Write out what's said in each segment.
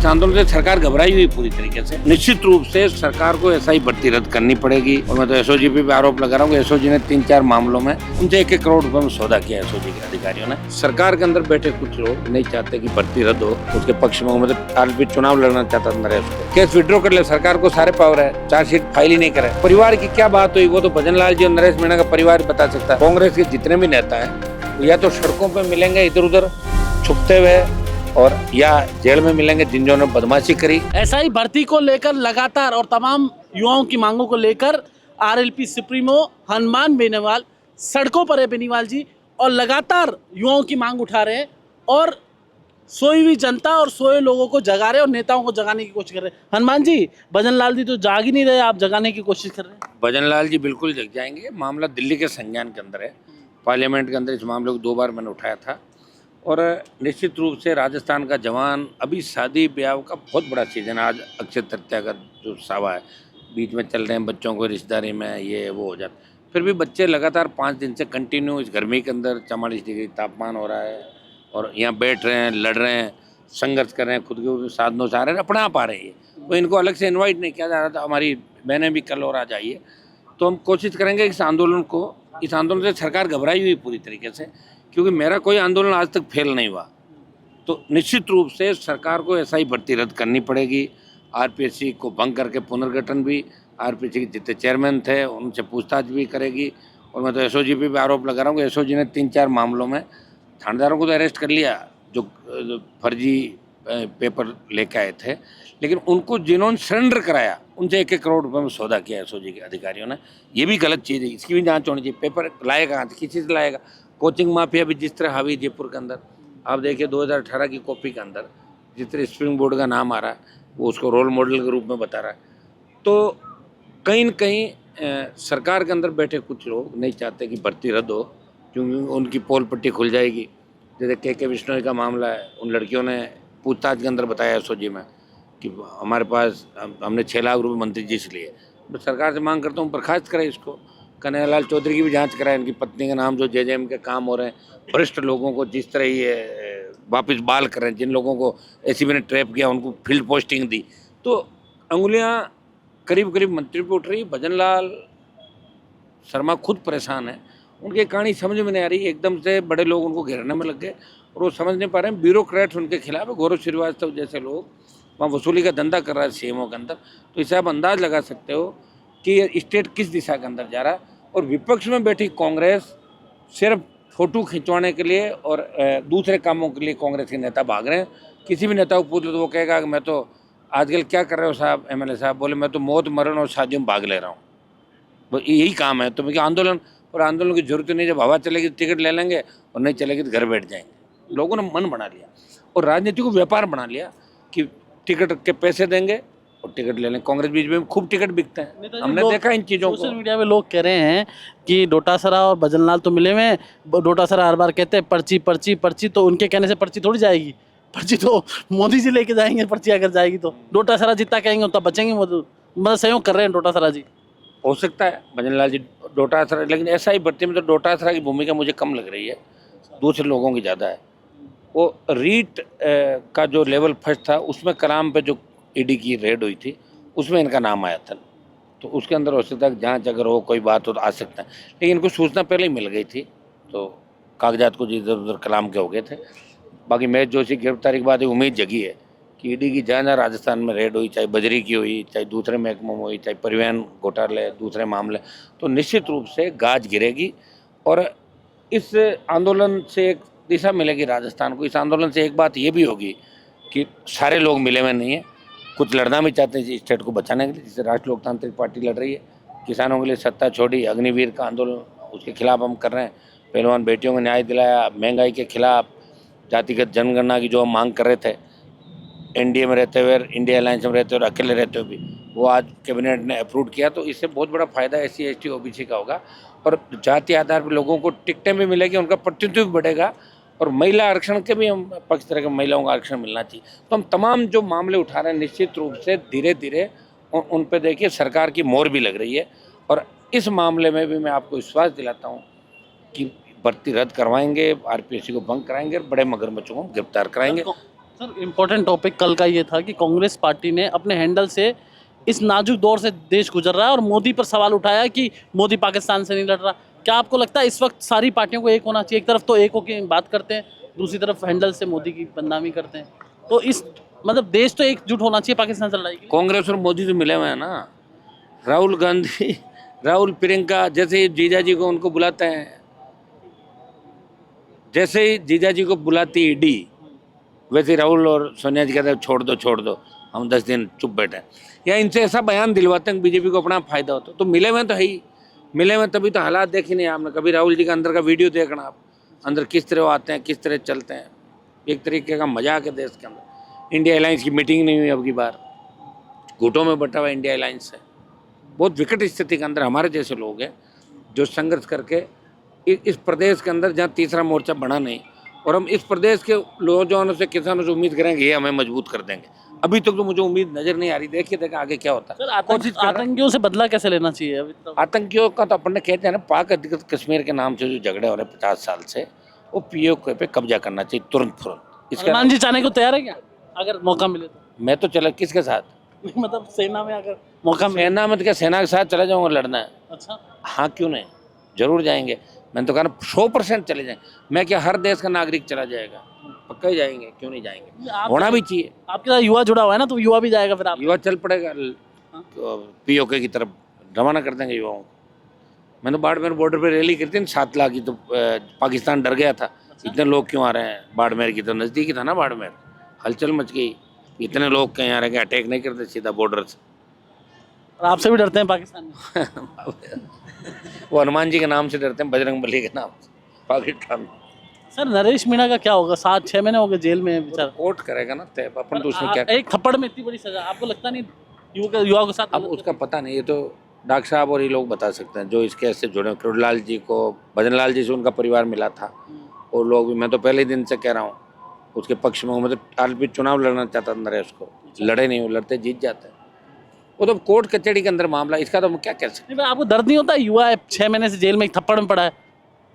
इस आंदोलन से सरकार घबराई हुई पूरी तरीके से। निश्चित रूप से सरकार को ऐसा ही भर्ती रद्द करनी पड़ेगी। और मैं तो एसओजी पे भी आरोप लगा रहा हूँ कि एसओजी ने 3-4 मामलों में उनसे 1-1 करोड़ रुपए में सौदा किया एसओजी के अधिकारियों ने। सरकार के अंदर बैठे कुछ लोग नहीं चाहते कि भर्ती रद्द हो, उसके पक्ष में मतलब आरपी चुनाव लड़ना चाहता नरेश को। केस विड्रॉ कर ले, सरकार को सारे पावर है, चार्जशीट फाइल ही नहीं करे। परिवार की क्या बात हुई वो तो भजनलाल जी और नरेश मीणा का परिवार बता सकता है। कांग्रेस के जितने भी नेता है या तो सड़कों पे मिलेंगे इधर उधर छुपते हुए और या जेल में मिलेंगे जिन्होंने बदमाशी करी। ऐसा ही भर्ती को लेकर लगातार और तमाम युवाओं की मांगों को लेकर आरएलपी सुप्रीमो हनुमान बेनीवाल सड़कों पर है। बेनीवाल जी और लगातार युवाओं की मांग उठा रहे हैं और सोई हुई जनता और सोए लोगों को जगा रहे हैं और नेताओं को जगाने की कोशिश कर रहे हैं। हनुमान जी, भजनलाल जी तो जाग ही नहीं रहे, आप जगाने की कोशिश कर रहे हैं। भजनलाल जी बिल्कुल जग जाएंगे। मामला दिल्ली के संज्ञान के अंदर है, पार्लियामेंट के अंदर इस मामले को 2 बार मैंने उठाया था। और निश्चित रूप से राजस्थान का जवान, अभी शादी ब्याह का बहुत बड़ा सीजन, आज अक्षय तृतीया का जो सावा है बीच में चल रहे हैं, बच्चों को रिश्तेदारी में ये वो हो जाता। फिर भी बच्चे लगातार 5 दिन से कंटिन्यू इस गर्मी के अंदर 44 डिग्री तापमान हो रहा है और यहाँ बैठ रहे हैं, लड़ रहे हैं, संघर्ष कर रहे हैं, खुद के साधनों से आ रहे हैं, अपने आप आ रहे हैं। तो इनको अलग से इन्वाइट नहीं किया जा रहा था। हमारी बहनें भी कल और आ जाइए, तो हम कोशिश करेंगे इस आंदोलन से सरकार घबराई हुई पूरी तरीके से, क्योंकि मेरा कोई आंदोलन आज तक फेल नहीं हुआ। तो निश्चित रूप से सरकार को ऐसा ही भर्ती रद्द करनी पड़ेगी। आरपीएससी को भंग करके पुनर्गठन भी, आरपीएससी के जितने चेयरमैन थे उनसे पूछताछ भी करेगी। और मैं तो एसओजी पे भी आरोप लगा रहा हूँ कि एसओजी ने 3-4 मामलों में थानेदारों को तो अरेस्ट कर लिया जो फर्जी पेपर लेके आए थे, लेकिन उनको जिन्होंने सरेंडर कराया उनसे 1-1 करोड़ रुपए में सौदा किया एसओजी के अधिकारियों ने। ये भी गलत चीज़ है, इसकी भी जांच होनी चाहिए। पेपर लाएगा कहाँ से, किसी से लाएगा? कोचिंग माफिया भी जिस तरह हावी जयपुर के अंदर, आप देखिए 2018 की कॉपी के अंदर जिस तरह स्प्रिंग बोर्ड का नाम आ रहा है, वो उसको रोल मॉडल के रूप में बता रहा है। तो कहीं न कहीं सरकार के अंदर बैठे कुछ लोग नहीं चाहते कि भर्ती रद्द हो, क्योंकि उनकी पोल पट्टी खुल जाएगी। जैसे के बिश्नोई का मामला है, उन लड़कियों ने पूछताछ के अंदर बताया एसओजी में कि हमारे पास हमने 6 लाख रुपए मंत्री जी से लिए। तो सरकार से मांग करता हूँ बर्खास्त करें इसको। कन्हैयालाल चौधरी की भी जांच कराएं, इनकी पत्नी का नाम जो जेजेएम के काम हो रहे हैं, वरिष्ठ लोगों को जिस तरह ये वापस बाल कर रहे हैं, जिन लोगों को एसीबी ने ट्रैप किया उनको फील्ड पोस्टिंग दी, तो अंगुलियां करीब करीब मंत्री पे उठ रही। भजनलाल शर्मा खुद परेशान है, उनकी कहानी समझ में नहीं आ रही। एकदम से बड़े लोग उनको घेरने में लग गए और वो समझ नहीं पा रहे हैं। ब्यूरोक्रेट्स उनके खिलाफ है, गौरव श्रीवास्तव जैसे लोग वहाँ वसूली का धंधा कर रहा है सीएमओ के अंदर। तो इससे आप अंदाज लगा सकते हो कि ये स्टेट किस दिशा के अंदर जा रहा है। और विपक्ष में बैठी कांग्रेस सिर्फ फोटो खिंचवाने के लिए और दूसरे कामों के लिए कांग्रेस के नेता भाग रहे हैं। किसी भी नेता को पूछ लो तो वो कहेगा कि मैं तो आजकल क्या कर रहे हो साहब, एमएलए साहब बोले मैं तो मौत मरण और शादियों में भाग ले रहा हूँ, वो यही काम है। तो मैं आंदोलन की जरूरत नहीं, जब हवा चलेगी तो टिकट ले लेंगे और नहीं चलेगी तो घर बैठ जाएंगे। लोगों ने मन बना लिया और राजनीति को व्यापार बना लिया कि टिकट के पैसे देंगे और टिकट ले लें। कांग्रेस बीच में खूब टिकट बिकते हैं, हमने देखा इन चीज़ों को। सोशल मीडिया में लोग कह रहे हैं कि डोटासरा और भजनलाल तो मिले हुए हैं। डोटासरा हर बार कहते हैं पर्ची पर्ची पर्ची, तो उनके कहने से पर्ची थोड़ी जाएगी। पर्ची तो मोदी जी लेके जाएंगे, पर्ची अगर जाएगी तो। डोटासरा जितना कहेंगे उतना बचेंगे, मतलब सहयोग कर रहे हैं डोटासरा जी। हो सकता है भजनलाल जी डोटासरा, लेकिन ऐसा ही भर्ती में तो डोटासरा की भूमिका मुझे कम लग रही है, दूसरे लोगों की ज़्यादा है। वो रीट का जो लेवल फर्स्ट था उसमें कलाम पे जो ईडी की रेड हुई थी उसमें इनका नाम आया था, तो उसके अंदर हो सकता है जांच अगर हो कोई बात हो तो आ सकता है। लेकिन इनको सूचना पहले ही मिल गई थी, तो कागजात कुछ इधर उधर कलाम के हो गए थे। बाकी महेश जोशी गिरफ्तारी के बाद उम्मीद जगी है कि ईडी की जांच राजस्थान में रेड हुई, चाहे बजरी की हुई, चाहे दूसरे महकमों में हुई, चाहे परिवहन घोटाले दूसरे मामले, तो निश्चित रूप से गाज गिरेगी और इस आंदोलन से एक दिशा मिलेगी राजस्थान को। इस आंदोलन से एक बात ये भी होगी कि सारे लोग मिले हुए नहीं है, कुछ लड़ना भी चाहते हैं स्टेट को बचाने के लिए, जिससे राष्ट्रीय लोकतांत्रिक पार्टी लड़ रही है। किसानों के लिए सत्ता छोड़ी, अग्निवीर का आंदोलन उसके खिलाफ हम कर रहे हैं। पहलवान बेटियों को न्याय दिलाया, महंगाई के खिलाफ, जातिगत जनगणना की जो हम मांग कर रहे थे एनडीए में रहते हुए, इंडिया अलायंस में रहते हुए और अकेले रहते हुए भी, वो आज कैबिनेट ने अप्रूव किया। तो इससे बहुत बड़ा फायदा एससी एसटी ओबीसी का होगा और जाति आधार पर लोगों को टिकटें भी मिलेगी, उनका प्रतिनिधित्व भी बढ़ेगा और महिला आरक्षण के भी हम पक्ष तरह के महिलाओं को आरक्षण मिलना चाहिए। तो हम तमाम जो मामले उठा रहे हैं निश्चित रूप से धीरे धीरे उन पे देखिए सरकार की मोहर भी लग रही है। और इस मामले में भी मैं आपको विश्वास दिलाता हूँ कि भर्ती रद्द करवाएंगे, आरपीएससी को भंग कराएंगे और बड़े मगरमच्छों को गिरफ्तार कराएंगे। सर इम्पोर्टेंट टॉपिक कल का ये था कि कांग्रेस पार्टी ने अपने हैंडल से इस नाजुक दौर से देश गुजर रहा है और मोदी पर सवाल उठाया कि मोदी पाकिस्तान से नहीं लड़ रहा। क्या आपको लगता है इस वक्त सारी पार्टियों को एक होना चाहिए? एक तरफ तो एक होकर बात करते हैं, दूसरी तरफ हैंडल से मोदी की बदनामी करते हैं, तो इस मतलब देश तो एकजुट होना चाहिए पाकिस्तान से लड़ाई के लिए। कांग्रेस और मोदी तो मिले हुए हैं ना। राहुल गांधी, राहुल प्रियंका जैसे ही जीजा जी को उनको बुलाते हैं, जैसे ही जीजा जी को बुलाती ईडी, वैसे ही राहुल और सोनिया जी कहते हैं छोड़ दो हम 10 दिन चुप बैठे हैं। या इनसे ऐसा बयान दिलवाते हैं बीजेपी को अपना फायदा होता तो मिले हुए तो है ही, मिले हुए तभी तो हालात देखे नहीं आपने कभी। राहुल जी का अंदर का वीडियो देखना आप, अंदर किस तरह आते हैं, किस तरह चलते हैं, एक तरीके का मजाक है देश के अंदर। इंडिया अलायंस की मीटिंग नहीं हुई अब की बार, घुटों में बटा हुआ इंडिया अलायंस है। बहुत विकट स्थिति के अंदर हमारे जैसे लोग हैं जो संघर्ष करके इस प्रदेश के अंदर जहाँ तीसरा मोर्चा बना नहीं, और हम इस प्रदेश के नौजवानों से, किसानों से उम्मीद करेंगे ये हमें मजबूत कर देंगे। अभी तक तो मुझे उम्मीद नजर नहीं आ रही, देखिए देखा आगे क्या होता है। आतंकियों से बदला कैसे लेना चाहिए अभी तो? आतंकियों का तो अपन ने कहते हैं ना, पाक अधिकृत कश्मीर के नाम से जो झगड़े हो रहे 50 साल से, वो पीओके पे कब्जा करना चाहिए तुरंत फुरंत। हनुमान जी चाहने को तैयार है क्या अगर मौका मिले तो? मैं तो चला किसके साथ, मतलब सेना में अगर मौका मिले। सेना में तो क्या, सेना के साथ चला जाऊंगा लड़ना है। अच्छा, हाँ क्यों नहीं, जरूर जाएंगे। मैंने तो कहा 100% चले जाएं। मैं क्या, हर देश का नागरिक चला जाएगा, पक्का ही जाएंगे, क्यों नहीं जाएंगे, होना भी चाहिए। आपके साथ युवा जुड़ा हुआ है ना, तो युवा भी जाएगा फिर आप? युवा चल पड़ेगा, पीओके की तरफ रवाना कर देंगे युवाओं को। मैंने बाड़मेर बॉर्डर पे रैली की थी 7 लाख की, तो पाकिस्तान डर गया था। इतने लोग क्यों आ रहे हैं बाड़मेर की, तो नज़दीक ही था ना बाड़मेर, हलचल मच गई। इतने लोग कहीं आ रहे हैं, अटैक नहीं करते सीधा बॉर्डर से। और आपसे भी डरते हैं पाकिस्तान में? वो हनुमान जी के नाम से डरते हैं, बजरंग बली के नाम से पाकिस्तान में। सर नरेश मीणा का क्या होगा? 7-6 महीने हो गए जेल में बेचारा। कोर्ट करेगा ना तय, अपन तो उसमें क्या। एक थप्पड़ में इतनी बड़ी सजा, आपको लगता नहीं युवा के साथ? अब उसका पता नहीं, ये तो डॉक्टर साहब और ये लोग बता सकते हैं जो इस केस से जुड़े हैं। किरोड़लाल जी को, भजनलाल जी से उनका परिवार मिला था, और लोग भी, मैं तो पहले दिन से कह रहा हूँ उसके पक्ष में हूँ। मैं तो आरपी चुनाव लड़ना चाहता था नरेश को, लड़े नहीं, वो लड़ते जीत जाते हैं। वो तो कोर्ट कचहरी के अंदर मामला, इसका तो हम क्या कह सकते हैं। नहीं, आपको दर्द नहीं होता? युवा है, 6 महीने से जेल में एक थप्पड़ में पड़ा है,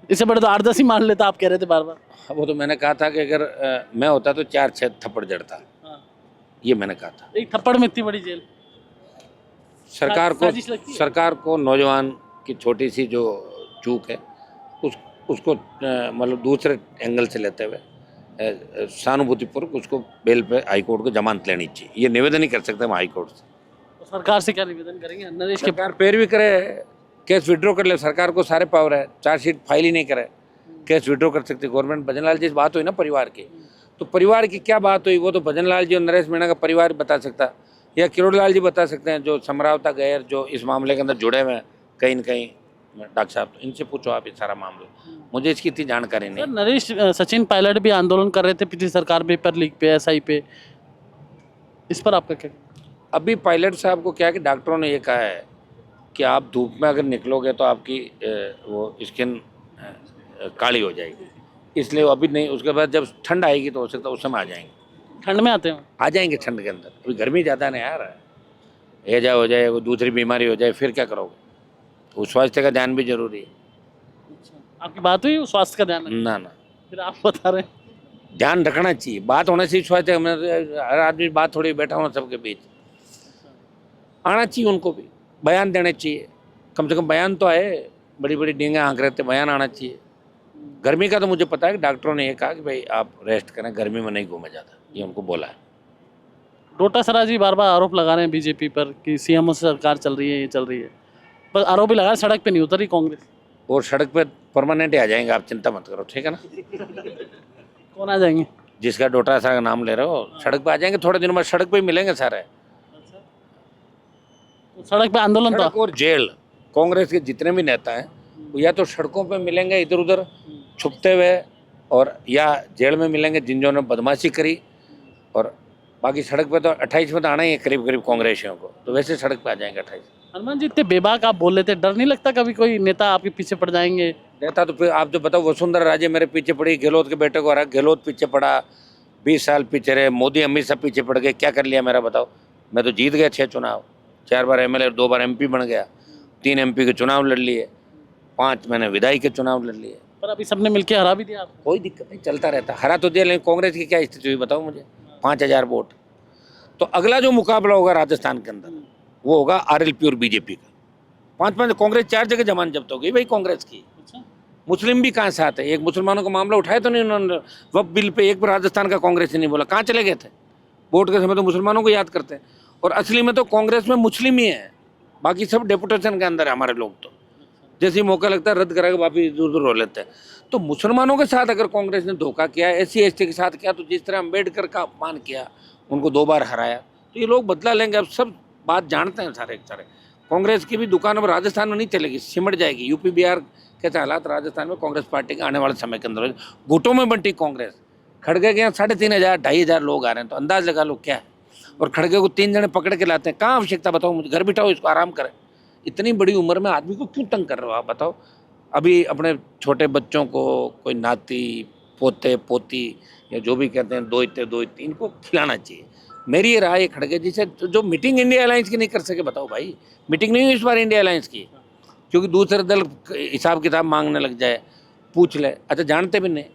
इससे बड़े तो 8-10 ही मान लेता, आप कह रहे थे बार बार। वो तो मैंने कहा था कि अगर मैं होता तो 4-6 थप्पड़ जड़ता, ये मैंने कहा था। एक थप्पड़ में इतनी बड़ी जेल? सरकार को नौजवान की छोटी सी जो चूक है उसको मतलब दूसरे एंगल से लेते हुए सहानुभूतिपूर्वक उसको बेल पे हाईकोर्ट को जमानत लेनी चाहिए। ये निवेदन ही कर सकते हैं हम हाईकोर्ट से। तो सरकार से क्या निवेदन करेंगे? नरेश के सरकार पैरवी करे, केस विड्रॉ कर ले, सरकार को सारे पावर है, चार्जशीट फाइल ही नहीं करे, केस विड्रॉ कर सकती गवर्नमेंट। भजनलाल जी से बात हुई ना परिवार की, तो परिवार की क्या बात हुई वो तो भजनलाल जी और नरेश मीणा का परिवार बता सकता, या किरोड़लाल जी बता सकते हैं जो समरावता गैर जो इस मामले के अंदर जुड़े हुए हैं कहीं न कहीं। डॉक्टर साहब तो इनसे पूछो आप ये सारा मामला, मुझे इसकी इतनी जानकारी नहीं। सर नरेश सचिन पायलट भी आंदोलन कर रहे थे पिछली सरकार पेपर लीक पे, एसआई पे, इस पर आपका क्या? अभी पायलट साहब को क्या है कि डॉक्टरों ने ये कहा है कि आप धूप में अगर निकलोगे तो आपकी वो स्किन काली हो जाएगी, इसलिए वो अभी नहीं। उसके बाद जब ठंड आएगी तो हो सकता है उस समय आ जाएंगे। ठंड में आते हैं? आ जाएंगे ठंड के अंदर, अभी गर्मी ज़्यादा नहीं आ रहा है। एजा हो जाए, कोई दूसरी बीमारी हो जाए, फिर क्या करोगे? तो स्वास्थ्य का ध्यान भी जरूरी है। आपकी बात हुई स्वास्थ्य का ध्यान? ना फिर आप बता रहे हैं ध्यान रखना चाहिए, बात होना चाहिए स्वास्थ्य। हर आदमी बात थोड़ी बैठा हुआ सबके बीच, आना चाहिए उनको भी, बयान देने चाहिए, कम से कम बयान तो आए। बड़ी बड़ी डींगे हाँक रहे थे, बयान आना चाहिए। गर्मी का तो मुझे पता है कि डॉक्टरों ने ये कहा कि भाई आप रेस्ट करें, गर्मी में नहीं घूमे ज़्यादा, ये उनको बोला है। डोटासरा जी बार बार आरोप लगा रहे हैं बीजेपी पर कि सीएमओ से सरकार चल रही है, ये चल रही है, बस आरोप ही लगा, सड़क पे नहीं उतरी कांग्रेस। और सड़क पे परमानेंट आ जाएंगे, आप चिंता मत करो, ठीक है ना। कौन आ जाएंगे? जिसका डोटासरा का नाम ले रहे हो, सड़क पे आ जाएंगे, थोड़े दिनों बाद सड़क पे ही मिलेंगे सारे। तो सड़क पे आंदोलन सड़क और जेल, कांग्रेस के जितने भी नेता हैं वो या तो सड़कों पे मिलेंगे इधर उधर छुपते हुए, और या जेल में मिलेंगे जिन्होंने बदमाशी करी, और बाकी सड़क पे तो 28 में तो आना ही है करीब करीब कांग्रेसियों को, तो वैसे सड़क पे आ जाएंगे 28। हनुमान जी इतने बेबाक आप बोल रहे थे, डर नहीं लगता कभी कोई नेता आपके पीछे पड़ जाएंगे? नेता तो फिर आप जो बताओ, वसुंधरा राजे मेरे पीछे पड़ी, गहलोत के बेटे को हरा, गहलोत पीछे पड़ा, 20 साल पीछे रहे, मोदी अमित शाह पीछे पड़ गए, क्या कर लिया मेरा बताओ? मैं तो जीत गया 6 चुनाव, 4 बार MLA, 2 बार MP बन गया, 3 MP के चुनाव लड़ लिए, 5 मैंने विधायक के चुनाव लड़ लिए। पर अभी सबने मिलकर हरा भी दिया आपको? कोई दिक्कत नहीं, चलता रहता। हरा तो दिया, लेकिन कांग्रेस की क्या स्थिति हुई बताओ मुझे? 5,000 वोट। तो अगला जो मुकाबला होगा राजस्थान के अंदर वो होगा आरएलपी और बीजेपी का। 5-5 कांग्रेस 4 जगह जमानत जब्त हो गई भाई कांग्रेस की। अच्छा। मुस्लिम भी कहाँ से आते हैं? एक मुसलमानों का मामला उठाया तो नहीं उन्होंने, वक्फ बिल पे एक बार राजस्थान का कांग्रेस ने नहीं बोला। कहाँ चले गए थे? वोट के समय तो मुसलमानों को याद करते हैं, और असली में तो कांग्रेस में मुस्लिम ही है, बाकी सब डेपुटेशन के अंदर है हमारे लोग। तो जैसे ही मौका लगता है रद्द करा के वापिस दूर दूर हो लेते हैं। तो मुसलमानों के साथ अगर कांग्रेस ने धोखा किया, SC ST के साथ किया, तो जिस तरह अम्बेडकर का अपमान किया, उनको 2 बार हराया, तो ये लोग बदला लेंगे। अब सब बात जानते हैं सारे सारे। कांग्रेस की भी दुकान अब राजस्थान में नहीं चलेगी, सिमट जाएगी। यूपी बिहार के हालात राजस्थान में कांग्रेस पार्टी के आने वाले समय के अंदर गुटों में बंटी कांग्रेस। खड़गे के यहाँ 3,500 2,500 लोग आ रहे हैं, तो अंदाज लगा लो क्या है। और खड़गे को 3 जने पकड़ के लाते हैं, कहाँ आवश्यकता बताओ मुझे? घर बिठाओ, इसको आराम करें। इतनी बड़ी उम्र में आदमी को क्यों तंग कर रहे हो आप बताओ? अभी अपने छोटे बच्चों को कोई नाती पोते पोती या जो भी कहते हैं दो इतने इनको खिलाना चाहिए। मेरी ये राय खड़गे जी से, जो मीटिंग इंडिया अलायंस की नहीं कर सके, बताओ भाई मीटिंग नहीं हुई इस बार इंडिया अलायंस की, क्योंकि दूसरे दल हिसाब किताब मांगने लग जाए, पूछ ले। अच्छा जानते भी नहीं,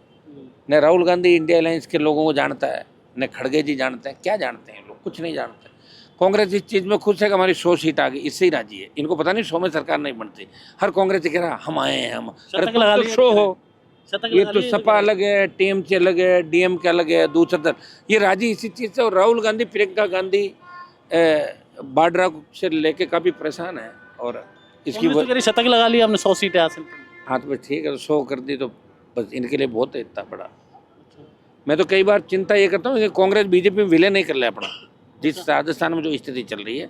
न राहुल गांधी इंडिया अलायंस के लोगों को जानता है, न खड़गे जी जानते हैं। क्या जानते हैं लोग? कुछ नहीं जानते। कांग्रेस इस चीज़ में खुश है कि हमारी 100 सीट आ गई, इससे ही राजी है। इनको पता नहीं 100 में सरकार नहीं बनती। हर कांग्रेस कह रहा हम आए हैं, हम। अरे तुम तो शो हो, ये तो सपा अलग है, TMC अलग है, DMK अलग है, दूसरा दल ये राजी इसी चीज़ से। और राहुल गांधी प्रियंका गांधी बाड्रा से लेके काफ़ी परेशान है। और इसकी शतक लगा लिया हमने, 100 सीटें हासिल कर। हाँ तो ठीक है, 100 कर दी तो बस इनके लिए बहुत है इतना बड़ा। मैं तो कई बार चिंता ये करता हूँ कि कांग्रेस बीजेपी में विलय नहीं कर ले अपना। जिस राजस्थान में जो स्थिति चल रही है,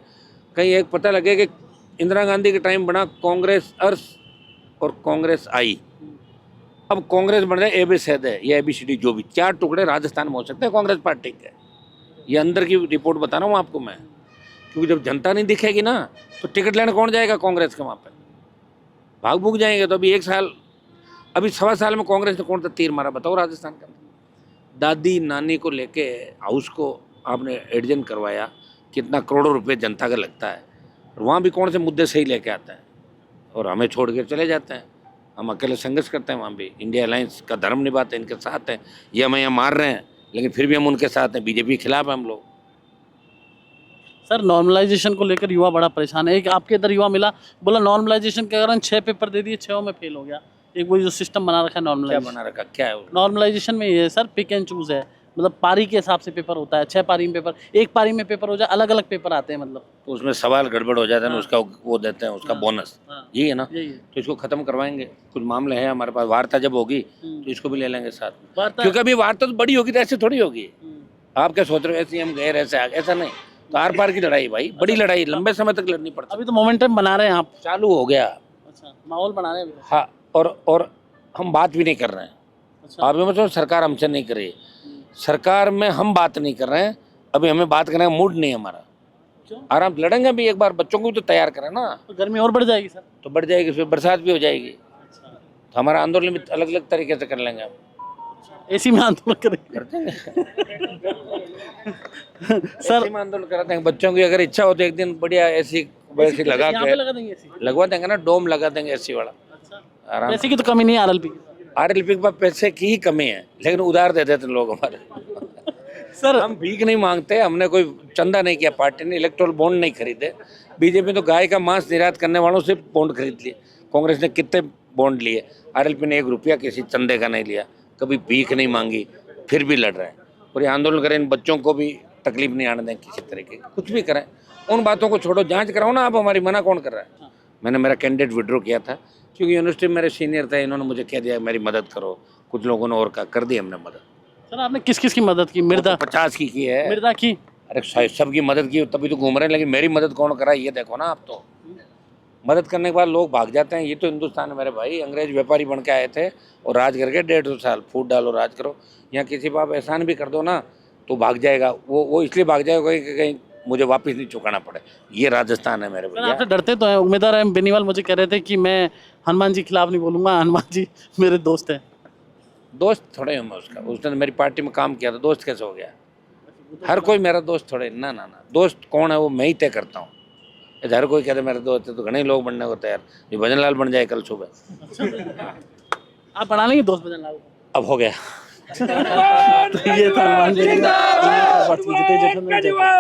कहीं एक पता लगे कि इंदिरा गांधी के टाइम बना कांग्रेस अर्स और कांग्रेस आई, अब कांग्रेस बन जाए ABCD है या ABCD, जो भी 4 टुकड़े राजस्थान में हो सकते हैं कांग्रेस पार्टी के। ये अंदर की रिपोर्ट बता रहा हूँ आपको मैं, क्योंकि जब जनता नहीं दिखेगी ना तो टिकट लेने कौन जाएगा कांग्रेस के? वहाँ पर भाग भूग जाएंगे। तो अभी 1 साल, अभी 1.25 साल में कांग्रेस ने कौन सा तीर मारा बताओ राजस्थान के अंदर? दादी नानी को लेके हाउस को आपने एडजन करवाया, कितना करोड़ों रुपए जनता का लगता है, और वहाँ भी कौन से मुद्दे सही लेके आते हैं, और हमें छोड़ के चले जाते हैं। हम अकेले संघर्ष करते हैं, वहाँ भी इंडिया अलायंस का धर्म निभाते हैं, इनके साथ हैं। ये हमें यहाँ मार रहे हैं लेकिन फिर भी हम उनके साथ हैं, बीजेपी के खिलाफ हैं हम लोग। सर नॉर्मलाइजेशन को लेकर युवा बड़ा परेशान है। एक आपके इधर युवा मिला, बोला नॉर्मलाइजेशन के कारण 6 पेपर दे दिए, 6 में फेल हो गया। एक वो जो सिस्टम बना रखा है क्या नॉर्मलाइजेशन, बना रखा? क्या है? नॉर्मलाइजेशन में ये है सर, पिक एंड चूज है। मतलब पारी के हिसाब से पेपर होता है, 6 पारी में पेपर, एक पारी में पेपर हो जाए, अलग अलग पेपर आते हैं। मतलब तो उसमें सवाल गड़बड़ हो जाता है ना, हाँ। उसका वो देते हैं, उसका बोनस। यही है ना? यही है। तो इसको खत्म करवाएंगे। कुछ मामले हैं हमारे पास, वार्ता जब होगी तो इसको भी ले लेंगे साथ में। वार्ता- क्योंकि अभी वार्ता तो बड़ी होगी, तो ऐसे थोड़ी होगी। आप क्या सोच रहे हो ऐसे हम गए ऐसे आगे? ऐसा नहीं, तो आर पार की लड़ाई भाई, बड़ी लड़ाई, लंबे समय तक लड़नी पड़ती। अभी तो मोमेंटम बना रहे हैं आप। चालू हो गया। अच्छा, माहौल बना रहे हैं अभी। हाँ, और हम बात भी नहीं कर रहे हैं। अच्छा। आप मतलब सरकार हमसे नहीं कर रही है, सरकार में हम बात नहीं कर रहे हैं। अभी हमें बात करने का मूड नहीं है हमारा। क्यों? आराम लड़ेंगे भी, एक बार बच्चों को भी तो तैयार करें ना। तो गर्मी और बढ़ जाएगी सर। तो बढ़ जाएगी, फिर बरसात भी हो जाएगी। अच्छा। तो हमारा आंदोलन भी अलग अलग तरीके से कर लेंगे हम। एसी में आंदोलन करेंगे। कर देंगे सर ऐसे में आंदोलन करा देंगे। बच्चों की अगर इच्छा हो तो एक दिन बढ़िया ऐसी वैसी लगा यहाँ के पे लगा देंगे एसी। लगवा देंगे ना, डोम लगा देंगे एसी वाला। अच्छा, आराम। पैसे की तो कमी नहीं है RLP की। RLP के पास पैसे की ही कमी है, लेकिन उधार दे देते लोग हमारे। सर हम भीख नहीं मांगते, हमने कोई चंदा नहीं किया, पार्टी ने इलेक्टोरल बॉन्ड नहीं खरीदे। बीजेपी तो गाय का मांस निर्यात करने वालों से बॉन्ड खरीद लिए। कांग्रेस ने कितने बॉन्ड लिए? RLP ने 1 रुपया किसी चंदे का नहीं लिया, कभी भीख नहीं मांगी, फिर भी लड़ रहे हैं। और ये आंदोलन करें, इन बच्चों को भी तकलीफ नहीं आने दें किसी तरीके की। कुछ भी करें, उन बातों को छोड़ो, जांच कराओ ना आप हमारी। मना कौन कर रहा है? मैंने मेरा कैंडिडेट विड्रॉ किया था क्योंकि यूनिवर्सिटी में मेरे सीनियर थे, इन्होंने मुझे कह दिया मेरी मदद करो। कुछ लोगों ने और कर दी, हमने मदद। सर आपने किस किस की मदद की? मृदा 50 की है। मृदा की। अरे सबकी मदद की तभी तो घूम रहे हैं, लेकिन मेरी मदद कौन करा ये देखो ना आप। तो मदद करने के बाद लोग भाग जाते हैं। ये तो हिंदुस्तान है मेरे भाई। अंग्रेज व्यापारी बन के आए थे और राज करके 150 साल। फूट डालो, राज करो। यहाँ किसी पर आप एहसान भी कर दो ना तो भाग जाएगा वो इसलिए भाग जाएगा कि कहीं मुझे वापस नहीं चुकाना पड़े। ये राजस्थान है मेरे सर भैया। आपसे डरते तो हैं। उम्मीदवार एम बेनीवाल मुझे कह रहे थे कि मैं हनुमान जी के खिलाफ नहीं बोलूंगा, हनुमान जी मेरे दोस्त हैं। दोस्त थोड़े हूँ मैं उसका, उसने मेरी पार्टी में काम किया था, दोस्त कैसे हो गया? हर कोई मेरा दोस्त थोड़े ना। दोस्त कौन है वो मैं ही तय करता हूँ। यदि हर कोई कहते मेरे दोस्त है तो घने लोग बनने को तैयार। ये भजन लाल बन जाए कल सुबह। आप बना लेंगे दोस्त भजन लाल को? अब हो गया, तो ये था हनुमान बेनीवाल। जितेंद्र जैठन।